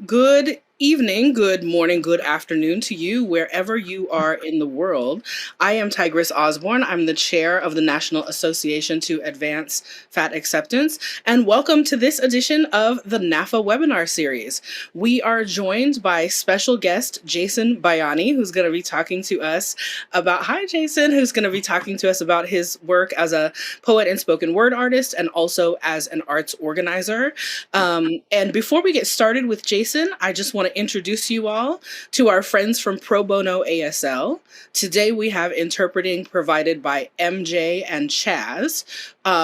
Good evening, good morning, good afternoon to you, wherever you are in the world. I am Tigress Osborn. I'm the chair of the National Association to Advance Fat Acceptance, and welcome to this edition of the NAAFA webinar series. We are joined by special guest Jason Bayani, who's going to be talking to us about, who's going to be talking to us about his work as a poet and spoken word artist and also as an arts organizer. And before we get started with Jason, I just want to introduce you all to our friends from Pro Bono ASL. Today we have interpreting provided by MJ and Chaz.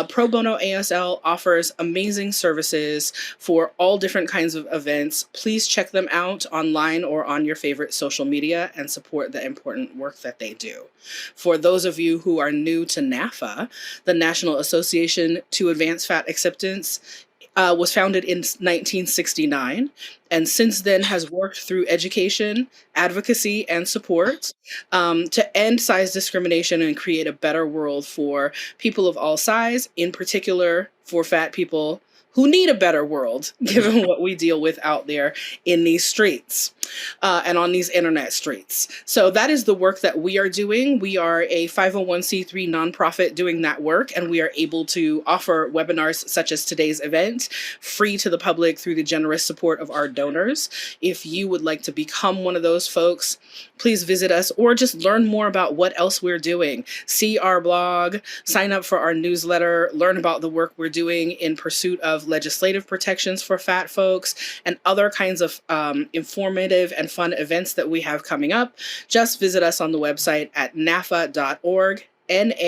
Pro Bono ASL offers amazing services for all different kinds of events. Please check them out online or on your favorite social media and support the important work that they do. For those of you who are new to NAAFA, the National Association to Advance Fat Acceptance, was founded in 1969, and since then has worked through education, advocacy, and support to end size discrimination and create a better world for people of all size, in particular for fat people who need a better world, given what we deal with out there in these streets and on these internet streets. So that is the work that we are doing. We are a 501c3 nonprofit doing that work, and we are able to offer webinars such as today's event, free to the public through the generous support of our donors. If you would like to become one of those folks, please visit us or just learn more about what else we're doing. See our blog, sign up for our newsletter, learn about the work we're doing in pursuit of legislative protections for fat folks and other kinds of informative and fun events that we have coming up. Just visit us on the website at naafa.org, NAAFA.org.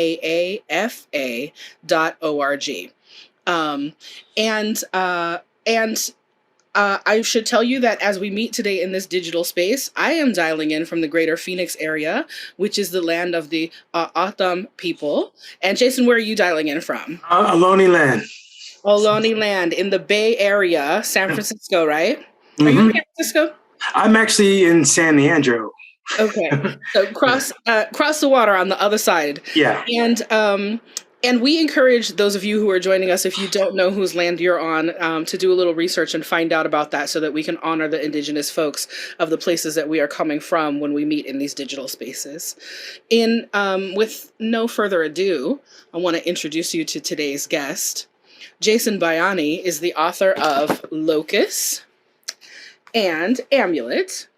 I should tell you that as we meet today in this digital space, I am dialing in from the greater Phoenix area, which is the land of the O'odham people. And Jason, where are you dialing in from? Ohlone Land. Ohlone Land in the Bay Area, San Francisco, right? Mm-hmm. Are you in San Francisco? I'm actually in San Leandro. Okay, so cross the water on the other side. Yeah. And we encourage those of you who are joining us, if you don't know whose land you're on, to do a little research and find out about that so that we can honor the indigenous folks of the places that we are coming from when we meet in these digital spaces. With no further ado, I want to introduce you to today's guest. Jason Bayani is the author of Locus and Amulet.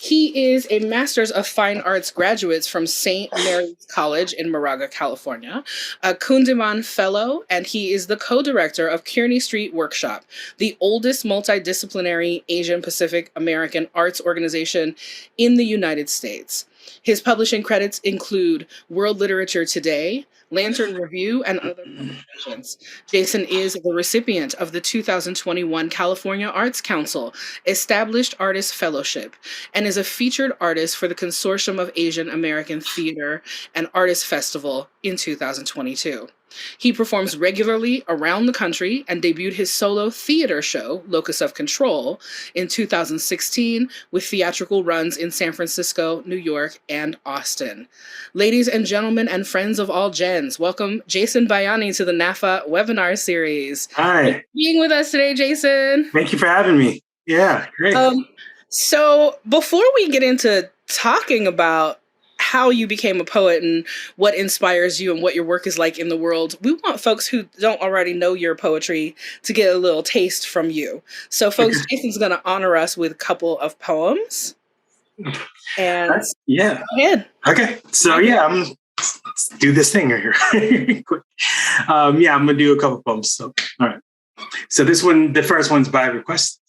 He is a Master's of Fine Arts graduate from St. Mary's College in Moraga, California, a Kundiman Fellow, and he is the co-director of Kearny Street Workshop, the oldest multi-disciplinary Asian Pacific American arts organization in the United States. His publishing credits include World Literature Today, Lantern Review, and other publications. Jason is the recipient of the 2021 California Arts Council Established Artist Fellowship and is a featured artist for the Consortium of Asian American Theater and Artist Festival in 2022. He performs regularly around the country and debuted his solo theater show, Locus of Control, in 2016 with theatrical runs in San Francisco, New York, and Austin. Ladies and gentlemen and friends of all gens, welcome Jason Bayani to the NAAFA webinar series. Hi. Thanks for being with us today, Jason. Thank you for having me. Yeah, great. So before we get into talking about how you became a poet and what inspires you and what your work is like in the world, we want folks who don't already know your poetry to get a little taste from you. So folks, Jason's going to honor us with a couple of poems. And yeah. Go ahead. Okay. So let's do this thing right here. Quick. I'm going to do a couple poems. So, all right. So this one, the first one's by request.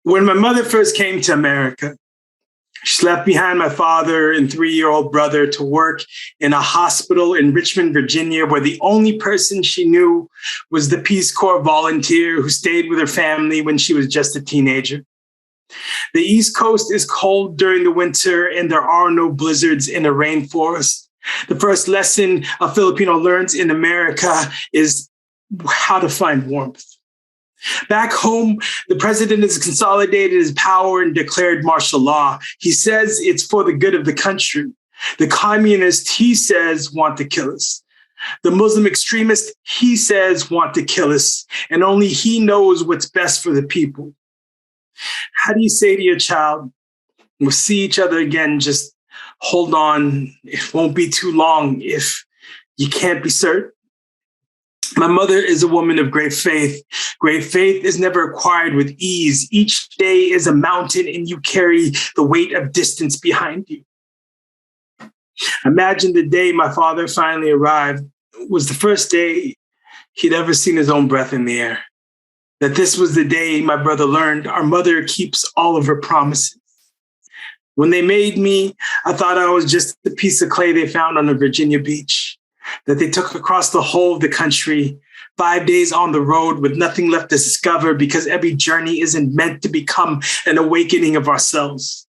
When my mother first came to America, she left behind my father and 3-year-old brother to work in a hospital in Richmond, Virginia, where the only person she knew was the Peace Corps volunteer who stayed with her family when she was just a teenager. The East Coast is cold during the winter, and there are no blizzards in the rainforest. The first lesson a Filipino learns in America is how to find warmth. Back home, the president has consolidated his power and declared martial law. He says it's for the good of the country. The communists, he says, want to kill us. The Muslim extremist, he says, want to kill us, and only he knows what's best for the people. How do you say to your child, we'll see each other again, just hold on, it won't be too long if you can't be certain? My mother is a woman of great faith. Great faith is never acquired with ease. Each day is a mountain and you carry the weight of distance behind you. Imagine the day my father finally arrived was the first day he'd ever seen his own breath in the air. That this was the day my brother learned our mother keeps all of her promises. When they made me, I thought I was just a piece of clay they found on a Virginia beach that they took across the whole of the country, 5 days on the road with nothing left to discover because every journey isn't meant to become an awakening of ourselves.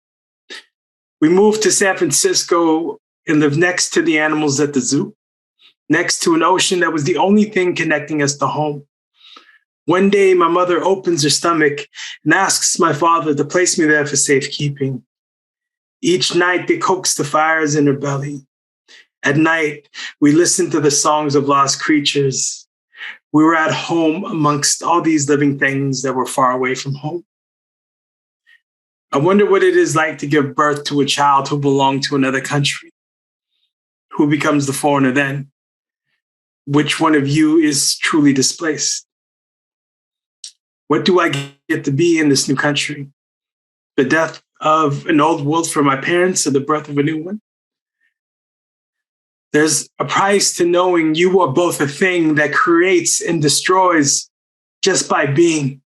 We moved to San Francisco and lived next to the animals at the zoo, next to an ocean that was the only thing connecting us to home. One day, my mother opens her stomach and asks my father to place me there for safekeeping. Each night, they coax the fires in her belly. At night, we listened to the songs of lost creatures. We were at home amongst all these living things that were far away from home. I wonder what it is like to give birth to a child who belonged to another country. Who becomes the foreigner then? Which one of you is truly displaced? What do I get to be in this new country? The death of an old wolf for my parents or the birth of a new one? There's a price to knowing you are both a thing that creates and destroys just by being.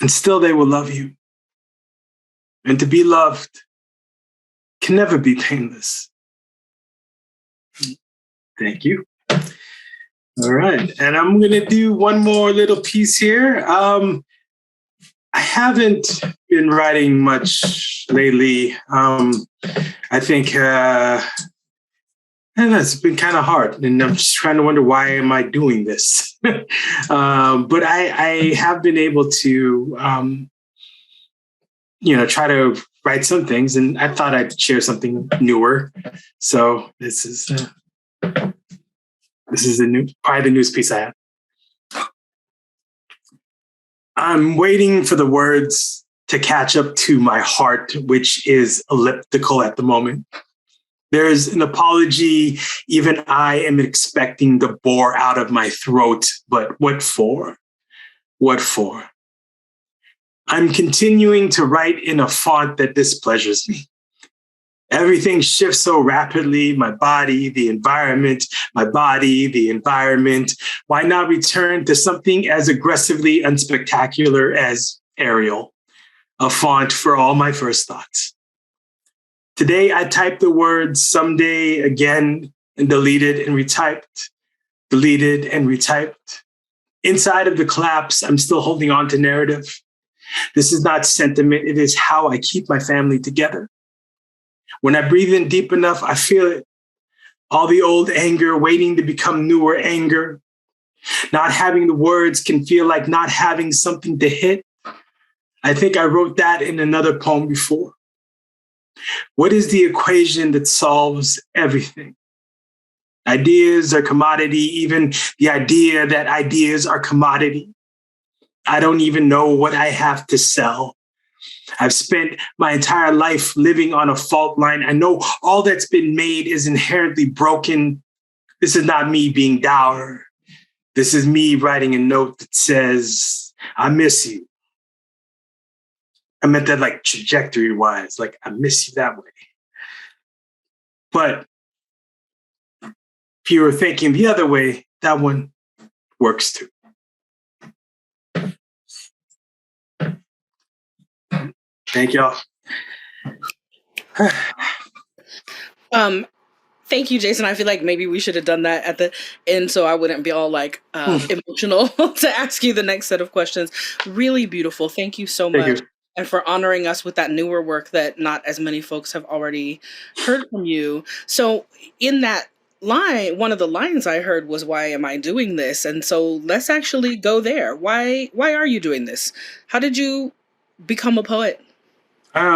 And still they will love you. And to be loved can never be painless. Thank you. All right. And I'm going to do one more little piece here. I haven't been writing much lately. I think and it's been kind of hard, and I'm just trying to wonder why am I doing this. But I have been able to, try to write some things, and I thought I'd share something newer. So this is probably the newest piece I have. I'm waiting for the words to catch up to my heart, which is elliptical at the moment. There's an apology even I am expecting to bore out of my throat, but what for? What for? I'm continuing to write in a font that displeasures me. Everything shifts so rapidly, my body, the environment, my body, the environment. Why not return to something as aggressively unspectacular as Arial, a font for all my first thoughts? Today, I typed the words someday again and deleted and retyped, deleted and retyped. Inside of the collapse, I'm still holding on to narrative. This is not sentiment. It is how I keep my family together. When I breathe in deep enough, I feel it. All the old anger waiting to become newer anger. Not having the words can feel like not having something to hit. I think I wrote that in another poem before. What is the equation that solves everything? Ideas are commodity, even the idea that ideas are commodity. I don't even know what I have to sell. I've spent my entire life living on a fault line. I know all that's been made is inherently broken. This is not me being dour. This is me writing a note that says, I miss you. I meant that like trajectory-wise, like I miss you that way. But if you were thinking the other way, that one works too. Thank y'all. Thank you, Jason. I feel like maybe we should have done that at the end so I wouldn't be all like emotional to ask you the next set of questions. Really beautiful. Thank you so much. Thank you. And for honoring us with that newer work that not as many folks have already heard from you. So in that line, one of the lines I heard was, why am I doing this? And so let's actually go there. Why are you doing this? How did you become a poet? I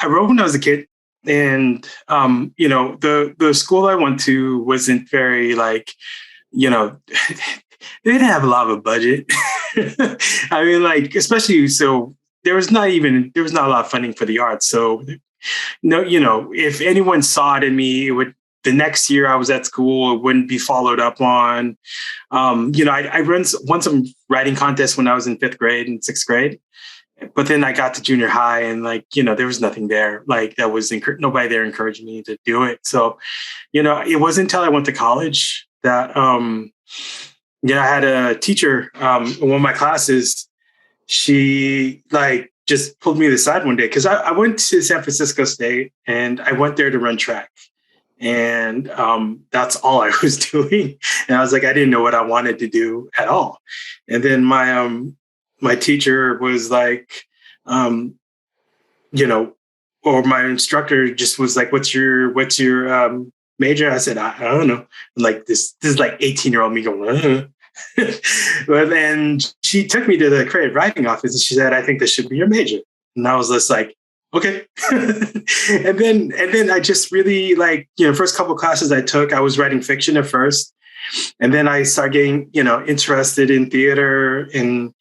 wrote when I was a kid. And the school I went to wasn't very like, they didn't have a lot of a budget. I mean, like, especially so there was not a lot of funding for the arts. So no, if anyone saw it in me, it would the next year I was at school, it wouldn't be followed up on. I won some writing contests when I was in 5th grade and 6th grade. But then I got to junior high and there was nothing there. Like that was nobody there encouraging me to do it. So, it wasn't until I went to college that, I had a teacher in one of my classes. She just pulled me to the side one day because I went to San Francisco State and I went there to run track. And that's all I was doing. And I was like, I didn't know what I wanted to do at all. And then my teacher was like, or my instructor just was like, what's your major? I said, I don't know. Like this is like 18-year-old me going, But then she took me to the creative writing office and she said, I think this should be your major. And I was just like, okay. and then I just really first couple of classes I took, I was writing fiction at first. And then I started getting, interested in theater, and,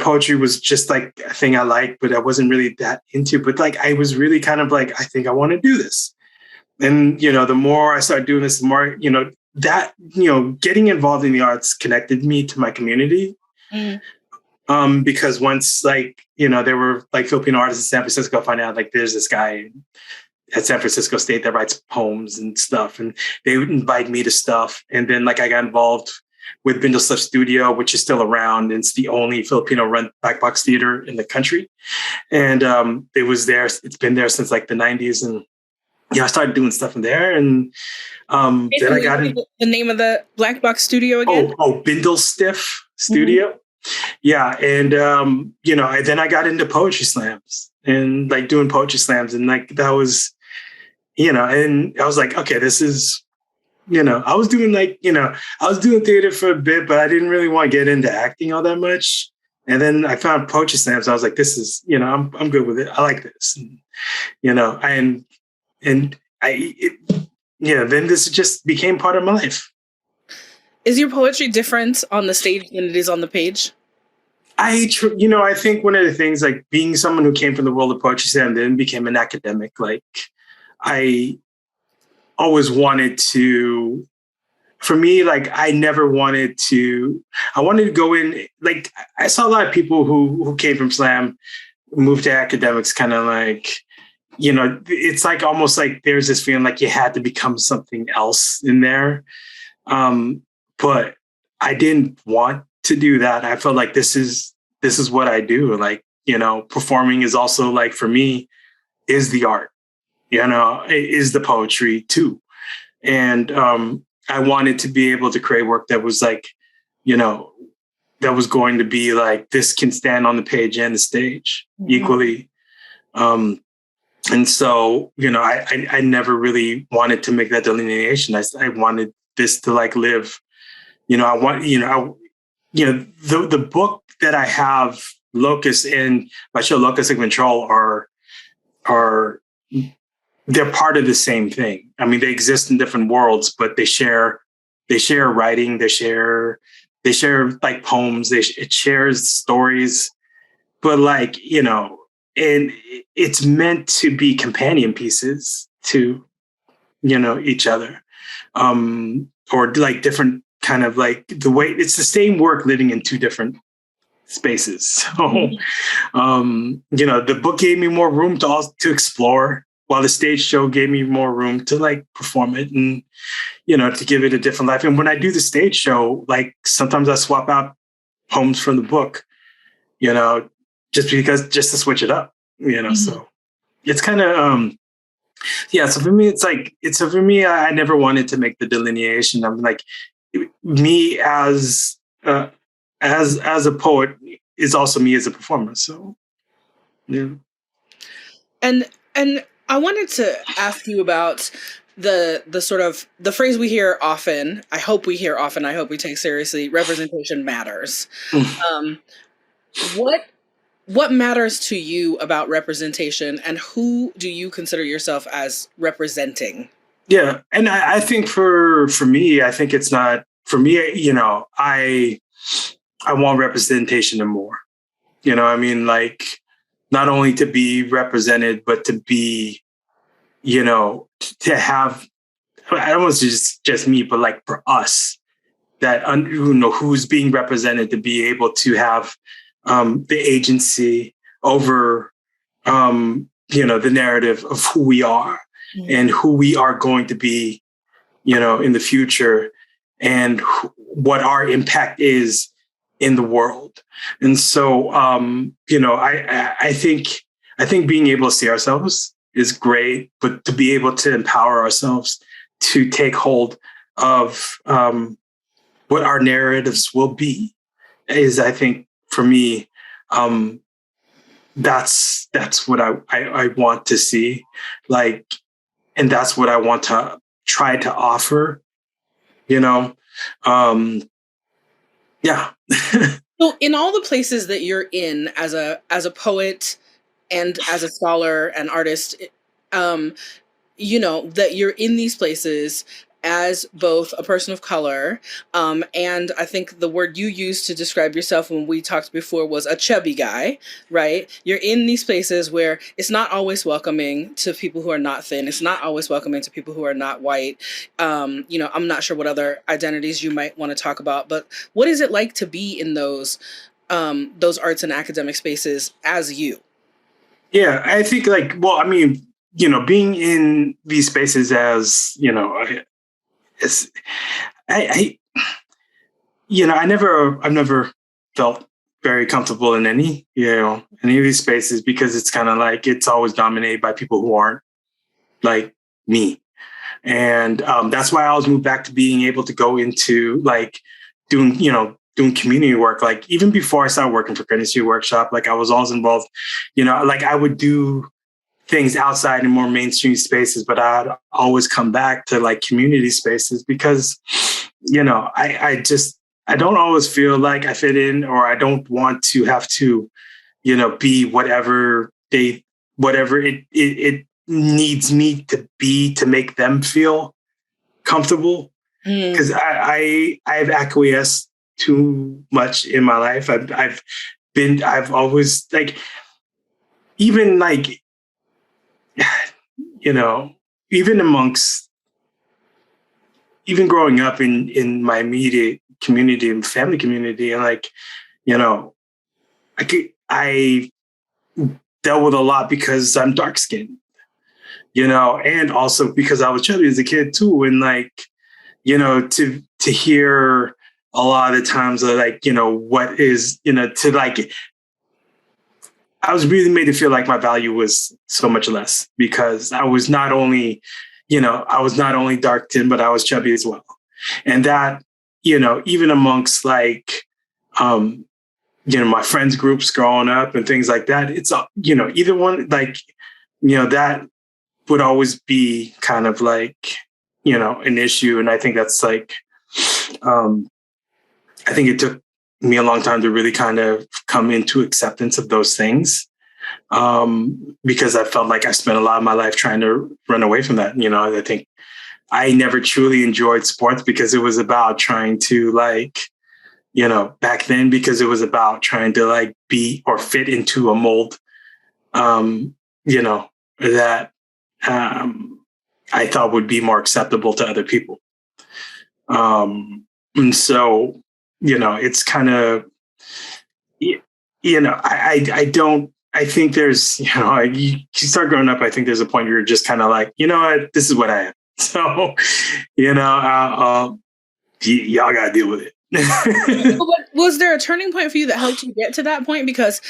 poetry was just like a thing I liked, but I wasn't really that into, but I was really kind of like, I think I want to do this. And, the more I started doing this, the more, getting involved in the arts connected me to my community. Because once there were Filipino artists in San Francisco, find out there's this guy at San Francisco State that writes poems and stuff, and they would invite me to stuff. And then I got involved with Bindle Stuff Studio, which is still around. It's the only Filipino run black box theater in the country. And it was there. It's been there since the 90s. And I started doing stuff in there. And then I got in the name of the black box studio again. Bindle Stiff Studio. Mm-hmm. Yeah. And, then I got into poetry slams and doing poetry slams. And that was, and I was like, okay, this is, I was doing I was doing theater for a bit, but I didn't really want to get into acting all that much. And then I found poetry slams. I was like, this is, I'm good with it. I like this. And, then this just became part of my life. Is your poetry different on the stage than it is on the page? I think one of the things, being someone who came from the world of poetry slam and then became an academic, I always wanted to, for me, I never wanted to, I wanted to go in, I saw a lot of people who came from slam, moved to academics, kind of it's almost there's this feeling you had to become something else in there. But I didn't want to do that. I felt this is what I do. Performing is also for me is the art, is the poetry too. And I wanted to be able to create work that was that was going to be this can stand on the page and the stage equally. And so, I never really wanted to make that delineation. I wanted this to live, the book that I have, Locus, and my show Locus of Control are they're part of the same thing. I mean, they exist in different worlds, but they share writing, they share poems, it shares stories, but and it's meant to be companion pieces to, each other, or different kind of the way it's the same work living in two different spaces. So, the book gave me more room to explore, while the stage show gave me more room to perform it and, to give it a different life. And when I do the stage show, sometimes I swap out poems from the book, just to switch it up, so it's kind of, so for me, for me, I never wanted to make the delineation. I'm me as a poet is also me as a performer. So, yeah. And I wanted to ask you about the sort of the phrase we hear often. I hope we hear often. I hope we take seriously. Representation matters. What what matters to you about representation, and who do you consider yourself as representing? Yeah. And I think for me, I think it's not for me, I want representation and more. I mean, like not only to be represented, but to be, to have, I don't want to just me, but like for us that, who's being represented to be able to have the agency over, the narrative of who we are and who we are going to be, in the future, and what our impact is in the world. And so, I think being able to see ourselves is great, but to be able to empower ourselves to take hold of what our narratives will be is, I think, for me, that's what I want to see, like, and that's what I want to try to offer, yeah. So in all the places that you're in as a poet and as a scholar and artist, that you're in these places as both a person of color, and I think the word you used to describe yourself when we talked before was a chubby guy, right? You're in these places where it's not always welcoming to people who are not thin. It's not always welcoming to people who are not white. I'm not sure what other identities you might want to talk about, but what is it like to be in those arts and academic spaces as you? Yeah, I think being in these spaces as, I've never felt very comfortable in any of these spaces, because it's kind of like it's always dominated by people who aren't like me. And that's why I always moved back to being able to go into like doing community work. Like even before I started working for Kearny Street Workshop, like I was always involved, like I would do things outside in more mainstream spaces, but I'd always come back to like community spaces because, I don't always feel like I fit in, or I don't want to have to, be whatever it needs me to be to make them feel comfortable. Because I've acquiesced too much in my life. I've always like, even like, even growing up in my immediate community and family community, and like, I dealt with a lot because I'm dark skinned, and also because I was chubby as a kid too. And like, to hear a lot of the times like, what is, to like, I was really made to feel like my value was so much less because I was not only dark skinned, but I was chubby as well. And that, even amongst like, my friends groups growing up and things like that, it's, either one, like, that would always be kind of like, an issue. And I think that's like, I think it took me a long time to really kind of come into acceptance of those things, because I felt like I spent a lot of my life trying to run away from that. I think I never truly enjoyed sports because it was about trying to like, back then, because it was about trying to like be or fit into a mold, that I thought would be more acceptable to other people. And so, it's kind of, I think there's, you start growing up, I think there's a point where you're just kind of like, what, this is what I am. So, y'all got to deal with it. Was there a turning point for you that helped you get to that point? Because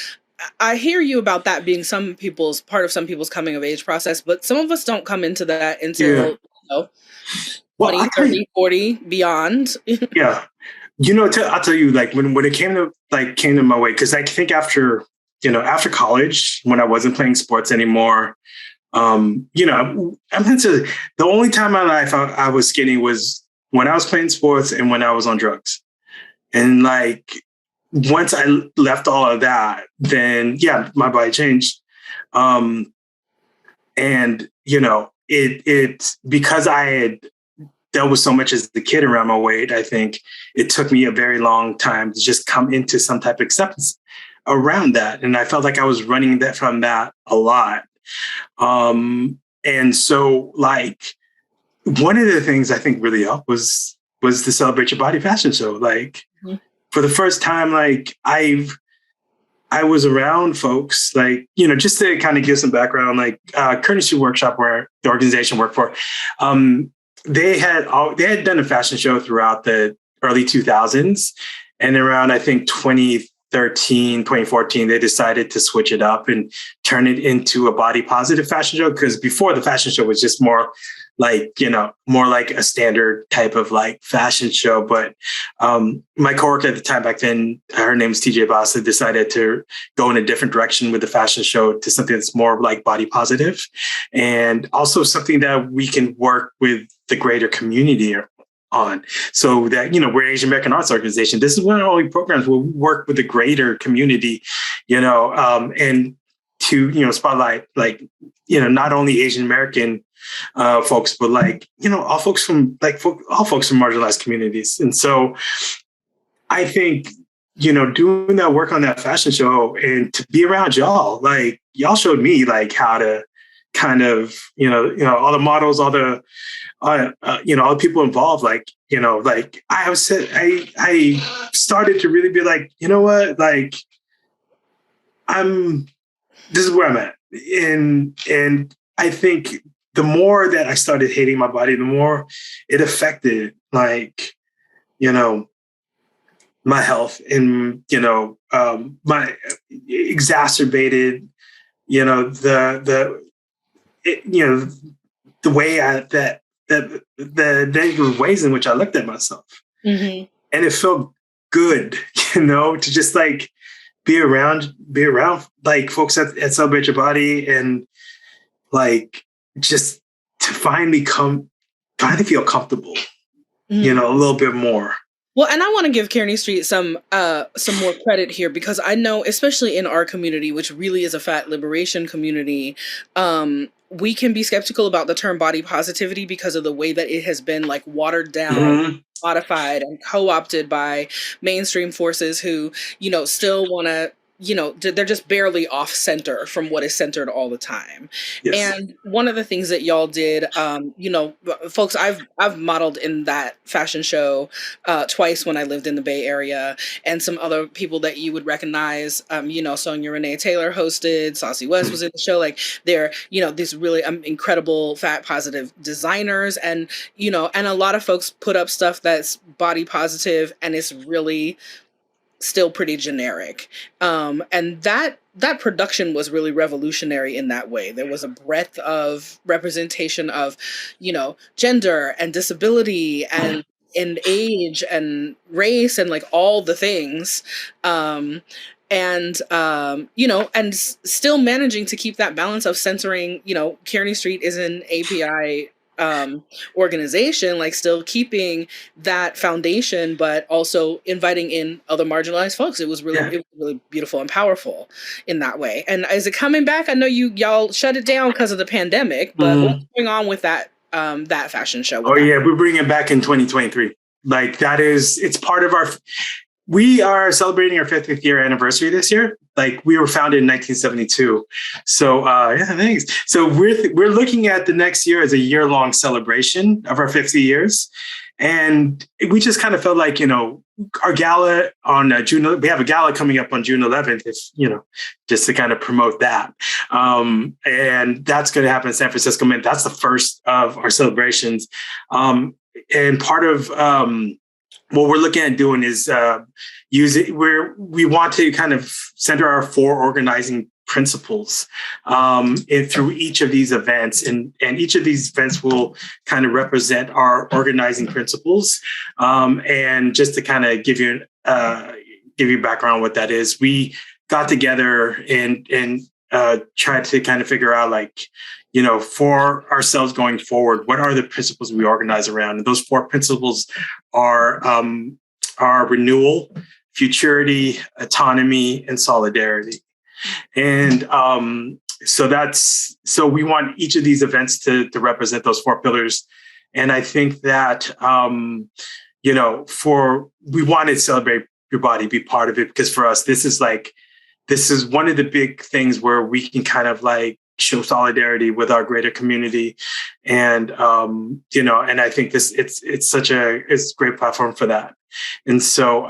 I hear you about that being part of some people's coming of age process, but some of us don't come into that until, 20, 30, 40, beyond. Yeah. I'll tell you, like when it came to my way, because I think after college, when I wasn't playing sports anymore, I'm into the only time in my life I was skinny was when I was playing sports and when I was on drugs. And like, once I left all of that, then yeah, my body changed. And, you know, it because I had dealt with so much as the kid around my weight, I think it took me a very long time to just come into some type of acceptance around that. And I felt like I was running that from that a lot. And so like one of the things I think really helped was the Celebrate Your Body fashion show. Like for the first time, like I was around folks like, you know, just to kind of give some background, like Kearny Street Workshop, where the organization worked for, they had done a fashion show throughout the early 2000s, and around, I think, 2013, 2014, they decided to switch it up and turn it into a body positive fashion show. Because before, the fashion show was just more like, you know, more like a standard type of like fashion show. But my coworker at the time back then, her name is TJ Bassa, decided to go in a different direction with the fashion show to something that's more like body positive, and also something that we can work with the greater community on. So that, you know, we're Asian American Arts Organization. This is one of the only programs where we work with the greater community, you know, and to, you know, spotlight, like, you know, not only Asian American folks, but like, you know, all folks from marginalized communities. And so I think, you know, doing that work on that fashion show and to be around y'all, like y'all showed me like how to kind of, you know, all the models, all the, you know, all the people involved, like, you know, like I started to really be like, you know what, like this is where I'm at. And I think the more that I started hating my body, the more it affected, like, you know, my health and, you know, my exacerbated, you know, the way the negative ways in which I looked at myself. Mm-hmm. And it felt good, you know, to just like be around like folks at Celebrate Your Body, and like just to finally feel comfortable, you know, a little bit more. Well, and I want to give Kearny Street some more credit here, because I know, especially in our community, which really is a fat liberation community, we can be skeptical about the term body positivity because of the way that it has been like watered down, modified, and co-opted by mainstream forces who, you know, still want to, you know, they're just barely off center from what is centered all the time. Yes. And one of the things that y'all did, you know, folks, I've modeled in that fashion show twice when I lived in the Bay Area, and some other people that you would recognize, you know, Sonia Renee Taylor hosted, Saucy West was in the show. Like they're, you know, these really incredible fat positive designers, and, you know, and a lot of folks put up stuff that's body positive and it's really still pretty generic. And that production was really revolutionary in that way. There was a breadth of representation of, you know, gender and disability and age and race and like all the things. You know, and still managing to keep that balance of censoring, you know, Kearny Street is an AAPI organization, like still keeping that foundation, but also inviting in other marginalized folks. It was really beautiful and powerful in that way. And is it coming back? I know y'all shut it down because of the pandemic, but what's going on with that fashion show? Yeah, we're bringing it back in 2023. Like it's part of we are celebrating our 50th year anniversary this year. Like we were founded in 1972. So thanks. So we're looking at the next year as a year-long celebration of our 50 years. And we just kind of felt like, you know, our gala on we have a gala coming up on June 11th, if, you know, just to kind of promote that. And that's going to happen in San Francisco. And that's the first of our celebrations. And part of what we're looking at doing is we want to kind of center our 4 organizing principles through each of these events, and each of these events will kind of represent our organizing principles. And just to kind of give you background on what that is, we got together and tried to kind of figure out, like, you know, for ourselves going forward, what are the principles we organize around? And those 4 principles are renewal, futurity, autonomy, and solidarity. And so we want each of these events to represent those 4 pillars. And I think that, we want to celebrate your body, be part of it, because for us, this is one of the big things where we can kind of like show solidarity with our greater community. And, and I think it's a great platform for that. And so,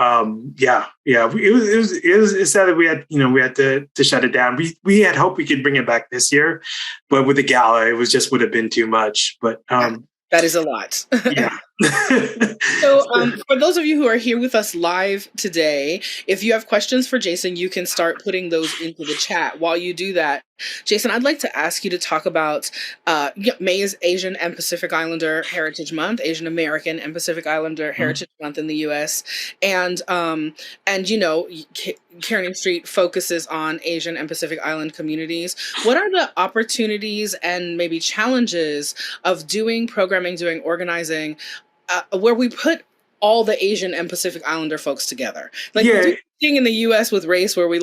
it was sad that we had to shut it down. We had hoped we could bring it back this year, but with the gala, would have been too much. But, that is a lot. Yeah. So for those of you who are here with us live today, if you have questions for Jason, you can start putting those into the chat. While you do that, Jason, I'd like to ask you to talk about May is Asian and Pacific Islander Heritage Month, Asian American and Pacific Islander Heritage Month in the U.S. And Kearny Street focuses on Asian and Pacific Island communities. What are the opportunities and maybe challenges of doing programming, doing organizing, where we put all the Asian and Pacific Islander folks together? Like thing in the U.S. with race, where we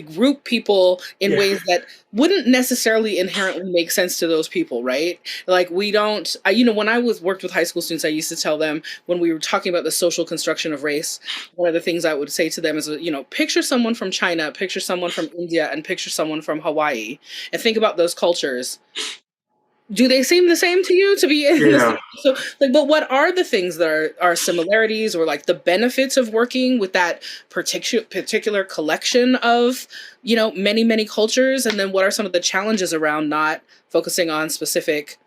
group people in ways that wouldn't necessarily inherently make sense to those people, right? Like we don't. When I worked with high school students, I used to tell them when we were talking about the social construction of race, one of the things I would say to them is, picture someone from China, picture someone from India, and picture someone from Hawaii, and think about those cultures. Do they seem the same to you to be in the same? So, but what are the things that are similarities, or like the benefits of working with that particular collection of, many, many cultures? And then what are some of the challenges around not focusing on specific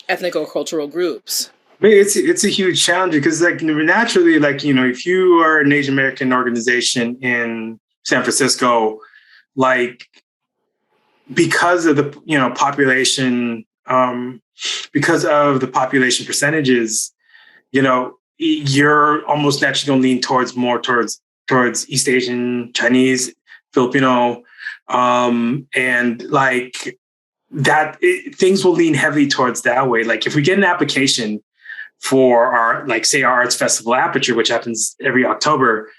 ethnic or cultural groups? It's a huge challenge because naturally, if you are an Asian American organization in San Francisco, because of the, population, because of the population percentages, you're almost naturally going to lean towards East Asian, Chinese, Filipino, and that things will lean heavily towards that way. Like if we get an application for our Arts Festival Aperture, which happens every October,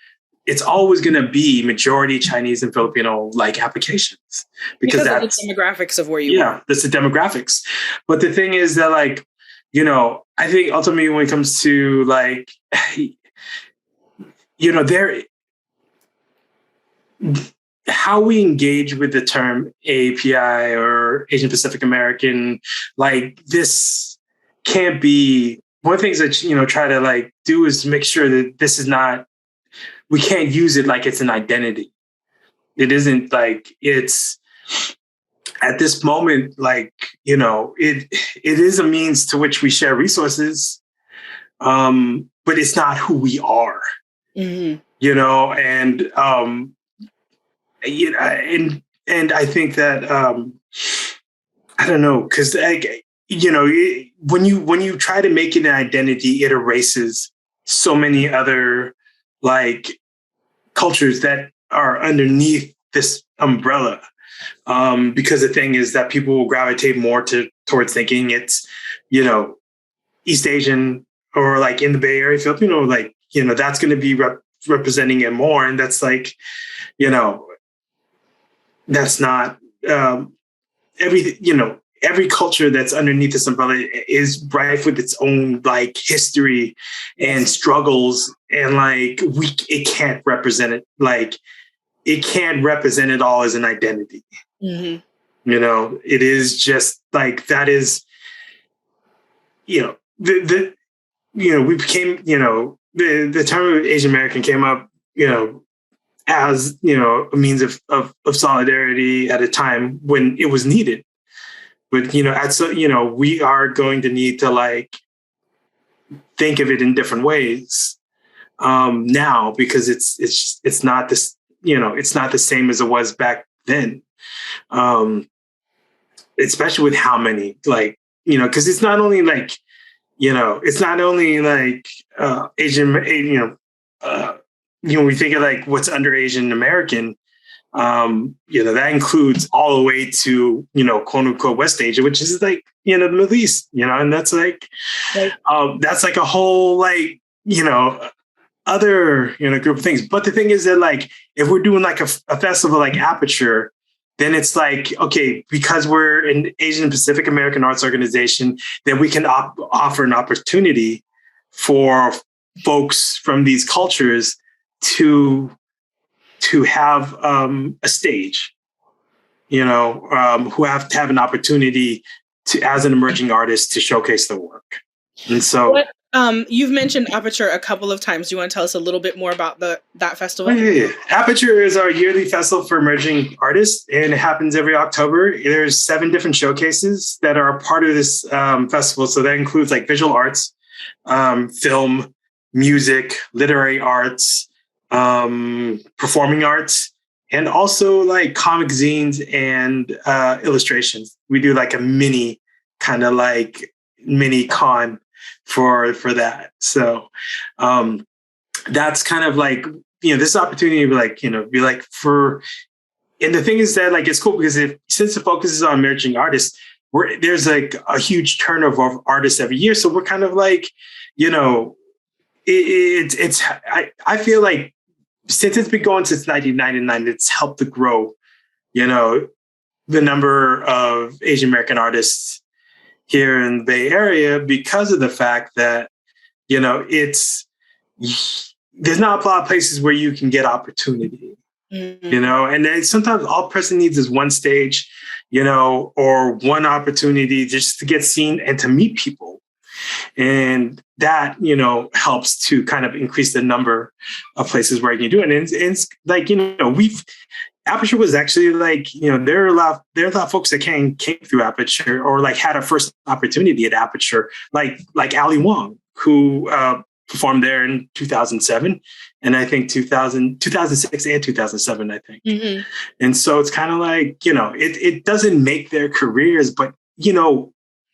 it's always going to be majority Chinese and Filipino applications because that's the demographics of where you are. That's the demographics. But the thing is that I think ultimately when it comes to how we engage with the term AAPI or Asian Pacific American, this can't be one of the things that, try to do is to make sure that this is not, we can't use it like it's an identity. It isn't it's at this moment, it is a means to which we share resources, but it's not who we are, and I think that, I don't know, because when you try to make it an identity, it erases so many other cultures that are underneath this umbrella. Because the thing is that people will gravitate more towards thinking it's, East Asian or in the Bay Area, Filipino, that's going to be representing it more. And that's that's not everything, every culture that's underneath this umbrella is rife with its own history and struggles, and it can't represent it. It can't represent it all as an identity. Mm-hmm. It is just that is, we became, the term of Asian American came up, as, a means of solidarity at a time when it was needed. But, we are going to need to think of it in different ways now, because it's not this, it's not the same as it was back then. Especially with how many, because it's not only it's not only Asian, we think of what's under Asian American, that includes all the way to, quote unquote West Asia, which is the Middle East, and that's that's a whole other, group of things. But the thing is that, like, if we're doing like a festival like Aperture, then it's like, okay, because we're an Asian Pacific American arts organization, then we can offer an opportunity for folks from these cultures to have a stage, who have to have an opportunity to, as an emerging artist, to showcase their work. And so, you've mentioned Aperture a couple of times. Do you want to tell us a little bit more about that festival? Yeah. Aperture is our yearly festival for emerging artists, and it happens every October. There's 7 different showcases that are a part of this festival. So that includes like visual arts, film, music, literary arts, performing arts, and also like comic zines and illustrations. We do like a mini con for that. So that's kind of like, this opportunity to be like for, and the thing is that like, it's cool because since the focus is on emerging artists, there's like a huge turnover of artists every year. So we're kind of like, I feel like since it's been going since 1999, it's helped to grow, the number of Asian American artists here in the Bay Area, because of the fact that, there's not a lot of places where you can get opportunity, and then sometimes all a person needs is one stage, or one opportunity just to get seen and to meet people. And that, helps to kind of increase the number of places where you can do it. And it's like, Aperture was actually like, there are a lot of folks that came through Aperture, or like had a first opportunity at Aperture, like Ali Wong, who performed there in 2007, and I think 2006 and 2007, I think. Mm-hmm. And so it's kind of like, it doesn't make their careers, but,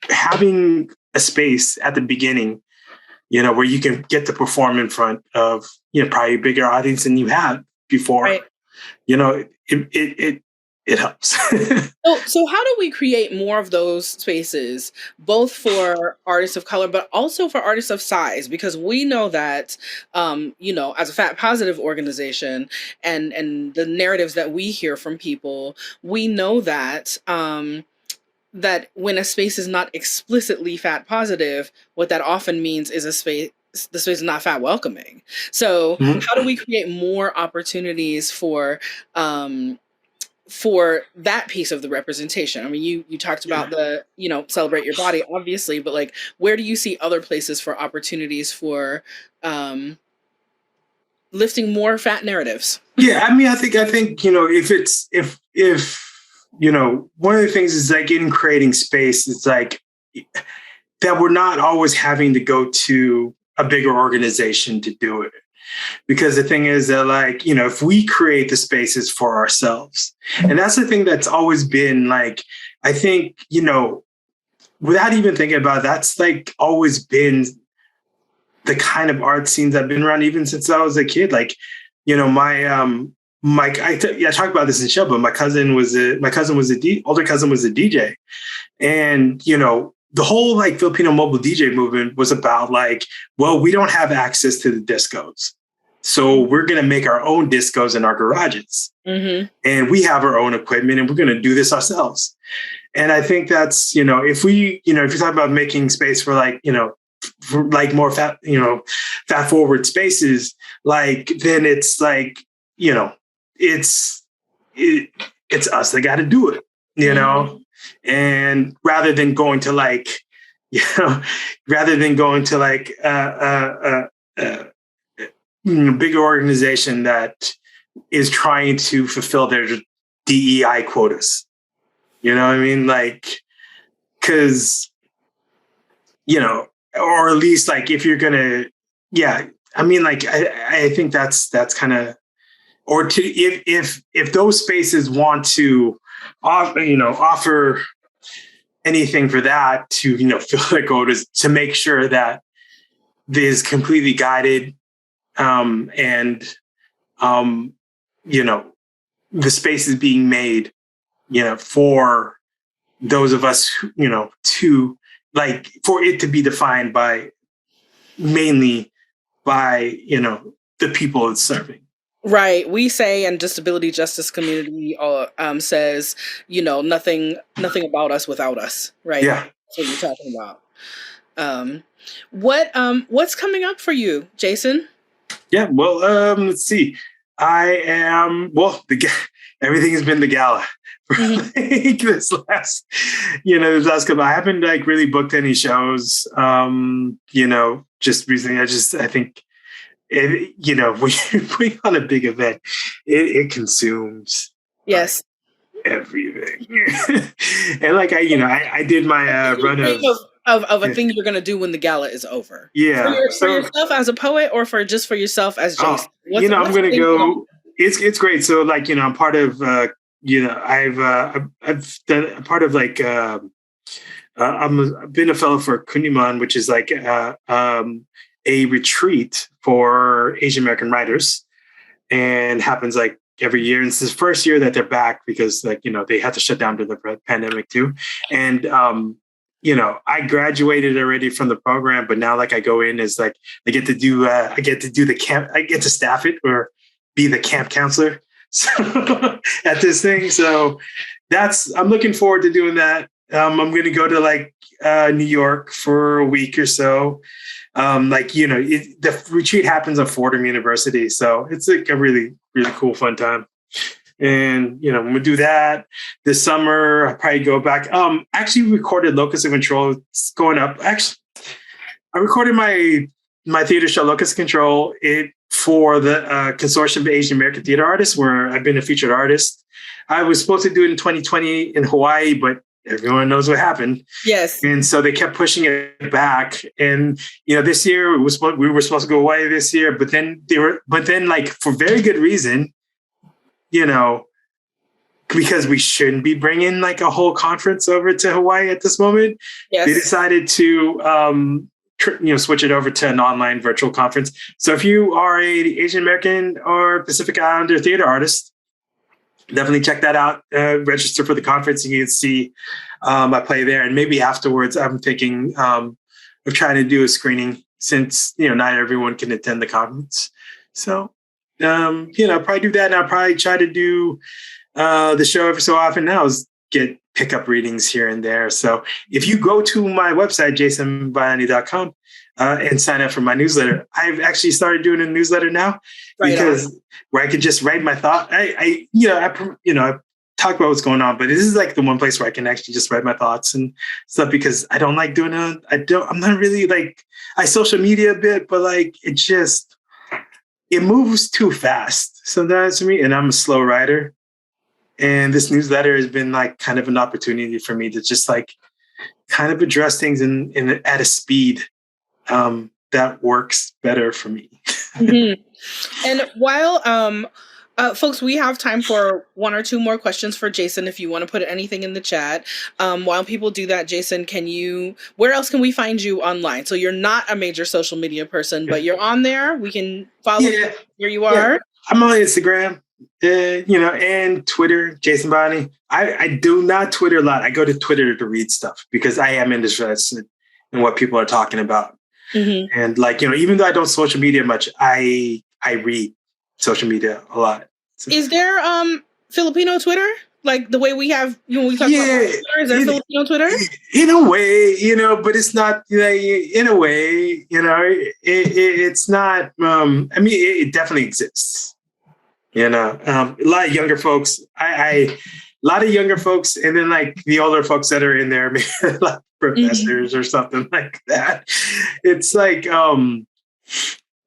having a space at the beginning, where you can get to perform in front of, probably a bigger audience than you had before, right. It helps. So how do we create more of those spaces, both for artists of color, but also for artists of size? Because we know that, as a fat positive organization and the narratives that we hear from people, we know that, that when a space is not explicitly fat positive, what that often means is the space is not fat welcoming. So how do we create more opportunities for that piece of the representation? I mean, you talked about the, celebrate your body, obviously, but like, where do you see other places for opportunities for lifting more fat narratives? Yeah, I mean, I think, if one of the things is like in creating space, it's like that we're not always having to go to a bigger organization to do it. Because the thing is that, like, if we create the spaces for ourselves, and that's the thing that's always been like, I think, without even thinking about it, that's like always been the kind of art scenes I've been around even since I was a kid. Like, I talk about this in show, but my older cousin was a DJ, and the whole like Filipino mobile DJ movement was about like, well, we don't have access to the discos, so we're gonna make our own discos in our garages, and we have our own equipment, and we're gonna do this ourselves. And I think that's if you talk about making space for like for like more fat forward spaces, like then it's like it's us that got to do it, and rather than going to like, bigger organization that is trying to fulfill their DEI quotas, what I mean? Like, cause, or at least like, if you're gonna, I mean, like, I think that's kind of, or to if those spaces want to offer anything for that, to fill their quotas, to make sure that this is completely guided, and the space is being made for those of us to like, for it to be defined by mainly by the people it's serving. Right. We say, and disability justice community says, nothing about us without us. Right. Yeah. That's what you're talking about. What's coming up for you, Jason? Yeah. Well, let's see. I am, everything has been the gala for like this last couple. I haven't like really booked any shows. Just recently, I think when you're putting on a big event, it consumes yes everything. And like I did my run of a thing you're gonna do when the gala is over. Yeah. For yourself as a poet, or for just yourself as Jason? I'm gonna go. It's great. So like I'm part of I've done a part of like I've been a fellow for Kundiman, which is like a retreat for Asian American writers, and happens like every year. And it's the first year that they're back because like they had to shut down during the pandemic too. And I graduated already from the program, but now like I go in as like I get to do the camp. I get to staff it or be the camp counselor at this thing. So I'm looking forward to doing that. I'm going to go to like New York for a week or so. The retreat happens at Fordham University. So it's like a really, really cool, fun time. And, I'm going to do that this summer. I'll probably go back. Actually recorded Locus of Control. It's going up. Actually, I recorded my theater show, Locus of Control, for the Consortium of Asian American Theater Artists, where I've been a featured artist. I was supposed to do it in 2020 in Hawaii, but everyone knows what happened. Yes. And so they kept pushing it back. And, this year we were supposed to go away this year, but then like for very good reason, because we shouldn't be bringing like a whole conference over to Hawaii at this moment. Yes. They decided to, switch it over to an online virtual conference. So if you are a Asian American or Pacific Islander theater artist, definitely check that out. Register for the conference. You can see my play there. And maybe afterwards, I'm thinking of trying to do a screening since, not everyone can attend the conference. So, probably do that. And I'll probably try to do the show every so often now is get pickup readings here and there. So if you go to my website, jasonbayani.com, and sign up for my newsletter, I've actually started doing a newsletter now because where I could just write my thought. I talk about what's going on, but this is like the one place where I can actually just write my thoughts and stuff because I don't like doing I'm not really like, I social media a bit, but like, it moves too fast sometimes for me. And I'm a slow writer. And this newsletter has been like kind of an opportunity for me to just like kind of address things at a speed that works better for me. Mm-hmm. And while folks, we have time for one or two more questions for Jason. If you want to put anything in the chat, while people do that, Jason, where else can we find you online? So you're not a major social media person, but you're on there. We can follow you where you are. I'm on Instagram. And Twitter, Jason Bayani. I do not Twitter a lot. I go to Twitter to read stuff because I am interested in what people are talking about. Mm-hmm. And like, even though I don't social media much, I read social media a lot. So. Is there Filipino Twitter? Like the way we have, we talk about Twitter? Is there Filipino Twitter? In a way, but it's not, in a way, it's not, it definitely exists. A lot of younger folks, a lot of younger folks, and then like the older folks that are in there, maybe like professors or something like that. It's like,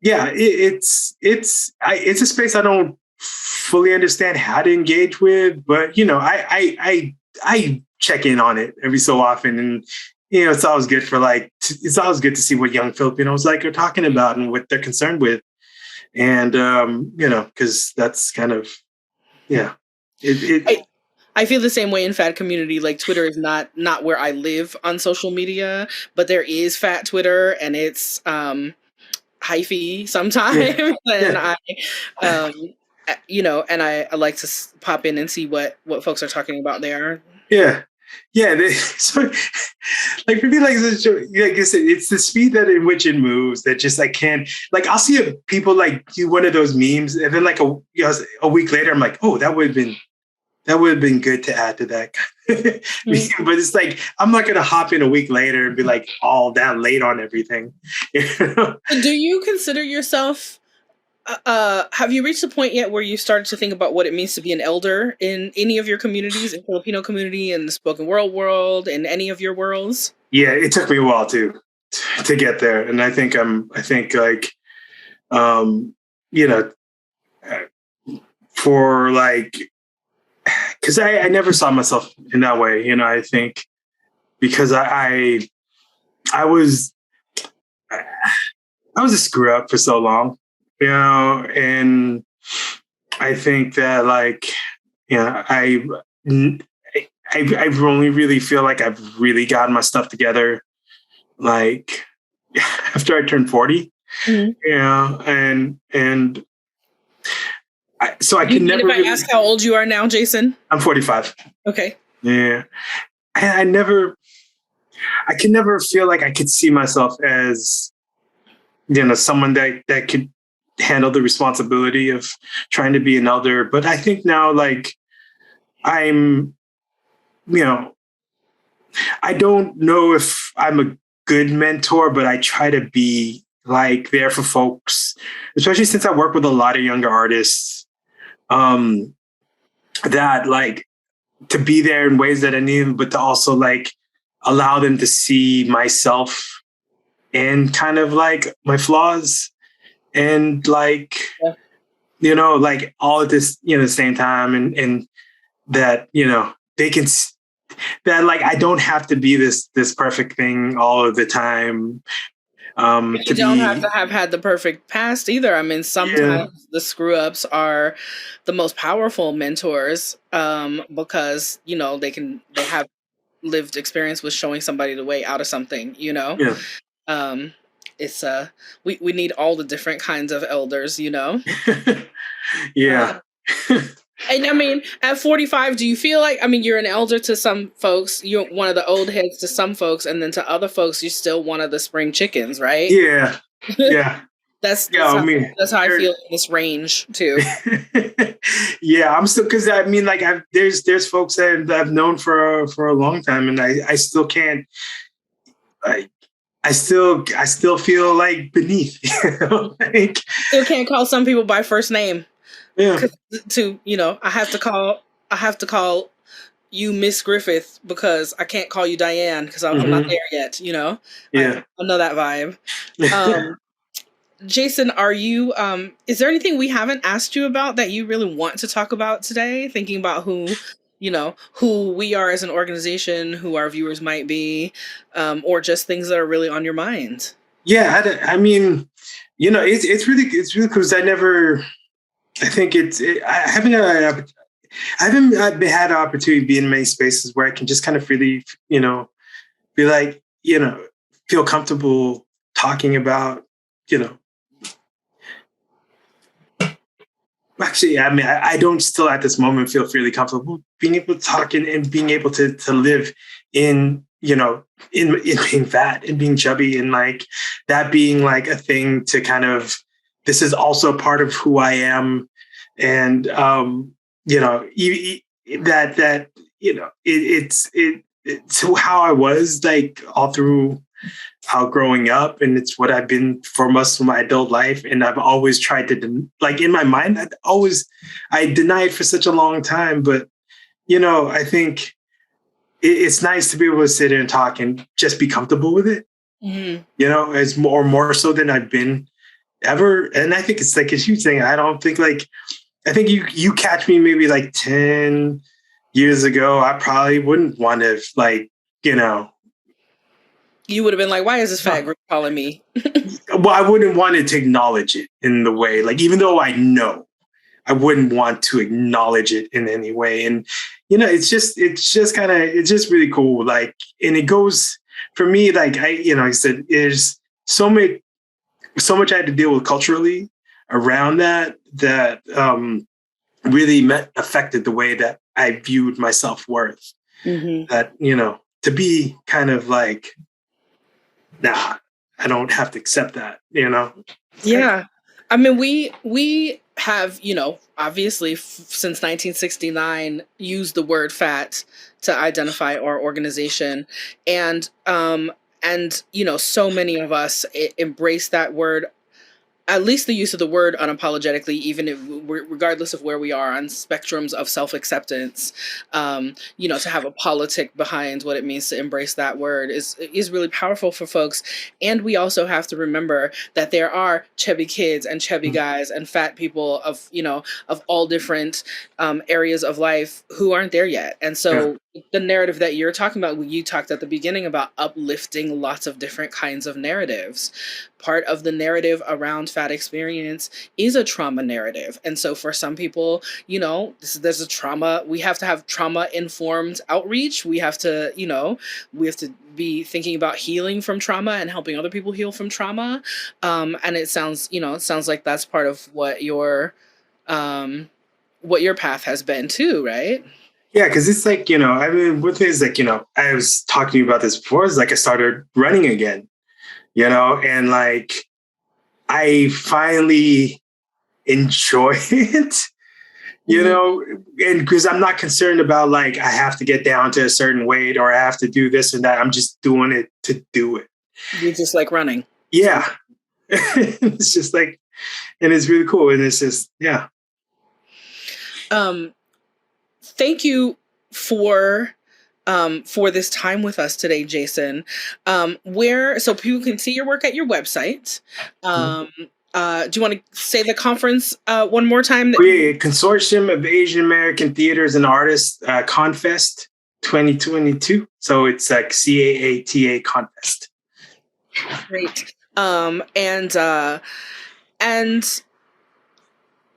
it's a space I don't fully understand how to engage with, but I check in on it every so often, and it's always good it's always good to see what young Filipinos like are talking about and what they're concerned with. And, because that's kind of, I feel the same way in fat community. Like Twitter is not where I live on social media, but there is fat Twitter and it's hyphy sometimes. And I like to pop in and see what folks are talking about there. Yeah. So like for me, like I said, it's the speed that in which it moves that just like can't, like I'll see people like do one of those memes, and then like a week later, I'm like, oh, that would have been good to add to that. Mm-hmm. But it's like I'm not gonna hop in a week later and be like all that late on everything. Do you consider yourself? Have you reached a point yet where you started to think about what it means to be an elder in any of your communities, in Filipino community, in the spoken word world, in any of your worlds? Yeah, it took me a while to get there, and I think like, you know, for like, because I never saw myself in that way. I think because I was a screw up for so long, and I think that like, I only really feel like I've really gotten my stuff together, like after I turned 40, and so I can never. If I ask how old you are now, Jason? I'm 45. Okay. Yeah, I can never feel like I could see myself as, someone that could handle the responsibility of trying to be an elder. But I think now, like, I'm, I don't know if I'm a good mentor, but I try to be like there for folks, especially since I work with a lot of younger artists, that like to be there in ways that I need them, but to also like allow them to see myself and kind of like my flaws and like, like all at this, the same time, and that, they can, that like, I don't have to be this perfect thing all of the time. You don't have to have had the perfect past either. I mean, sometimes the screw ups are the most powerful mentors, because, they have lived experience with showing somebody the way out of something, it's we need all the different kinds of elders, Yeah. And I mean, at 45, do you feel like, I mean, you're an elder to some folks, you're one of the old heads to some folks, and then to other folks, you're still one of the spring chickens, right? Yeah. Yeah. That's how I feel in this range too. Yeah, I'm still, because I mean, like, there's folks that I've known for a long time, and I still can't, like, I still feel like beneath, like, still can't call some people by first name. Yeah. I have to call you Miss Griffith because I can't call you Diane because I'm not there yet. Yeah. I know that vibe. Jason, are you? Is there anything we haven't asked you about that you really want to talk about today? Thinking about who we are as an organization, who our viewers might be, or just things that are really on your mind. Yeah, I mean, it's really because I think I haven't had an opportunity to be in many spaces where I can just kind of really, be like, feel comfortable talking about, actually, I mean, I don't still at this moment feel really comfortable being able to talk and being able to live in, in being fat and being chubby, and like that being like a thing to kind of, this is also part of who I am. And, it's how I was like all through growing up, and it's what I've been for most of my adult life. And I've always tried to, like, in my mind, I denied for such a long time, but, I think it's nice to be able to sit here and talk and just be comfortable with it, as more so than I've been ever. And I think it's like a huge thing. I think you catch me maybe like 10 years ago, I probably wouldn't want to, like, you would have been like, why is this fat group calling me? Well, I wouldn't want to acknowledge it in the way, like, even though I know, I wouldn't want to acknowledge it in any way. And, it's just really cool. Like, and it goes for me, like, I said, there's so much I had to deal with culturally around that really affected the way that I viewed my self-worth. that, you know, to be kind of like, nah, I don't have to accept that, you know? Yeah. I mean, we have, you know, obviously since 1969 used the word fat to identify our organization, and you know, so many of us embrace that word, at least the use of the word unapologetically, even if, regardless of where we are on spectrums of self-acceptance, you know, to have a politic behind what it means to embrace that word is really powerful for folks. And we also have to remember that there are chubby kids and chubby guys and fat people of, you know, of all different areas of life who aren't there yet. And so the narrative that you're talking about, you talked at the beginning about uplifting lots of different kinds of narratives. Part of the narrative around fat experience is a trauma narrative. And so for some people, you know, there's a trauma. We have to have trauma-informed outreach. We have to, you know, we have to be thinking about healing from trauma and helping other people heal from trauma. And it sounds, you know, it sounds like that's part of what your path has been too, right? Yeah, because it's like, you know, I mean, with this, like, you know, I was talking about this before, it's like I started running again, you know, and like I finally enjoy it, you know, and because I'm not concerned about like I have to get down to a certain weight or I have to do this and that. I'm just doing it to do it. You just like running. Yeah. It's just like, and it's really cool. And it's just, yeah. Thank you for this time with us today, Jason. So people can see your work at your website. Do you want to say the conference one more time? Consortium of Asian American Theaters and Artists, Confest 2022. So it's like CAATA Confest. Great. And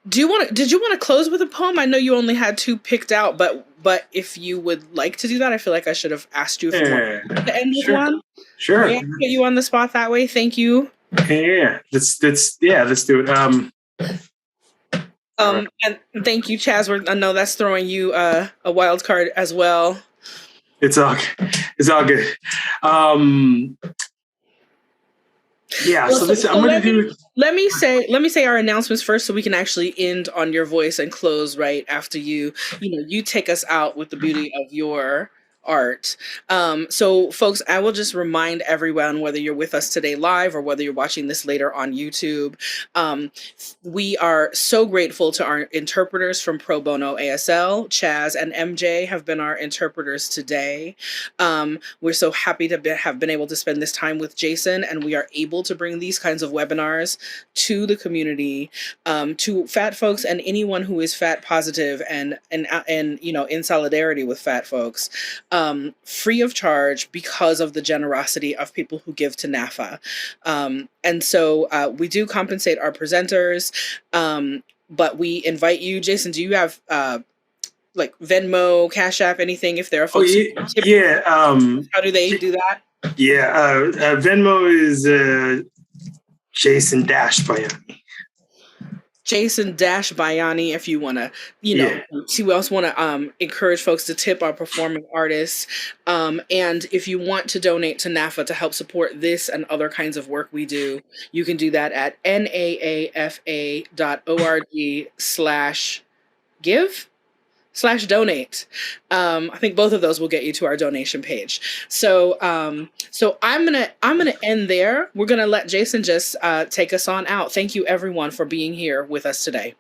did you want to close with a poem? I know you only had two picked out, but if you would like to do that, I feel like I should have asked you if you wanted to end with one. Sure. May I put you on the spot that way? Thank you. Yeah. Let's do it. And thank you, Chaz. I know that's throwing you a wild card as well. It's all good. Yeah, well, so this I'm going to do. Let me say our announcements first, so we can actually end on your voice and close right after you take us out with the beauty of your art. So folks, I will just remind everyone, whether you're with us today live or whether you're watching this later on YouTube, we are so grateful to our interpreters from Pro Bono ASL. Chaz and MJ have been our interpreters today. We're so happy to have been able to spend this time with Jason, and we are able to bring these kinds of webinars to the community, to fat folks and anyone who is fat positive and in solidarity with fat folks. Free of charge because of the generosity of people who give to NAAFA. And so we do compensate our presenters, but we invite you. Jason, do you have like Venmo, Cash App, anything if there are folks? How do they do that? Venmo is Jason Bayani. Jason Bayani, if you want to, see, we also want to encourage folks to tip our performing artists. And if you want to donate to NAAFA to help support this and other kinds of work we do, you can do that at NAAFA.org/give/donate. I think both of those will get you to our donation page. So I'm gonna end there. We're gonna let Jason just take us on out. Thank you everyone for being here with us today.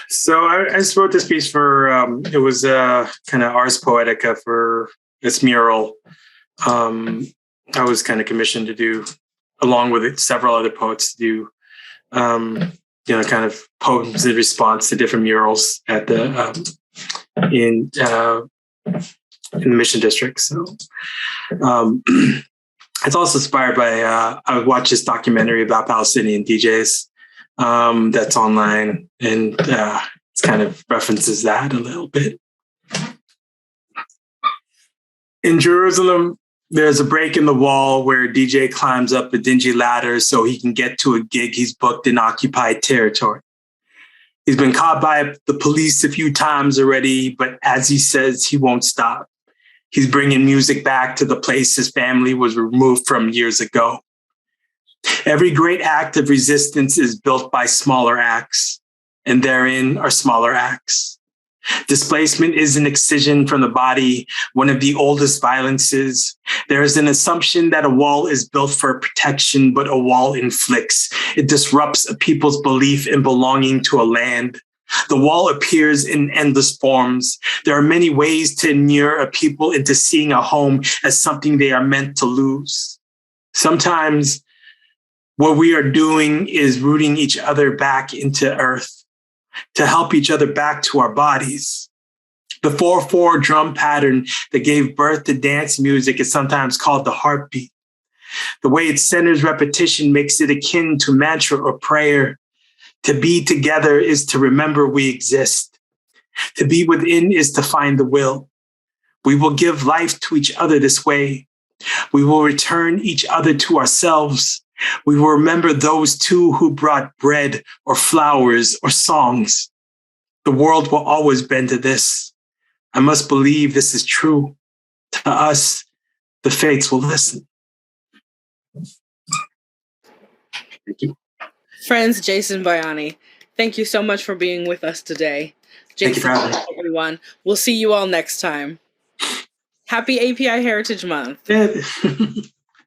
So I just wrote this piece for it was kind of Ars Poetica for this mural. I was kind of commissioned to do, along with several other poets, to do kind of poems in response to different murals at the in the Mission District. So it's also inspired by I watched this documentary about Palestinian DJs that's online, and it kind of references that a little bit. In Jerusalem, there's a break in the wall where a DJ climbs up a dingy ladder so he can get to a gig he's booked in occupied territory. He's been caught by the police a few times already, but as he says, he won't stop. He's bringing music back to the place his family was removed from years ago. Every great act of resistance is built by smaller acts, and therein are smaller acts. Displacement is an excision from the body, one of the oldest violences. There is an assumption that a wall is built for protection, but a wall inflicts. It disrupts a people's belief in belonging to a land. The wall appears in endless forms. There are many ways to inure a people into seeing a home as something they are meant to lose. Sometimes what we are doing is rooting each other back into earth to help each other back to our bodies. The 4/4 drum pattern that gave birth to dance music is sometimes called the heartbeat. The way it centers repetition makes it akin to mantra or prayer. To be together is to remember we exist. To be within is to find the will. We will give life to each other this way. We will return each other to ourselves. We will remember those two who brought bread or flowers or songs. The world will always bend to this. I must believe this is true. To us, the fates will listen. Thank you. Friends, Jason Bayani, thank you so much for being with us today. Jason, thank you for having me. Everyone, we'll see you all next time. Happy API Heritage Month. Yeah.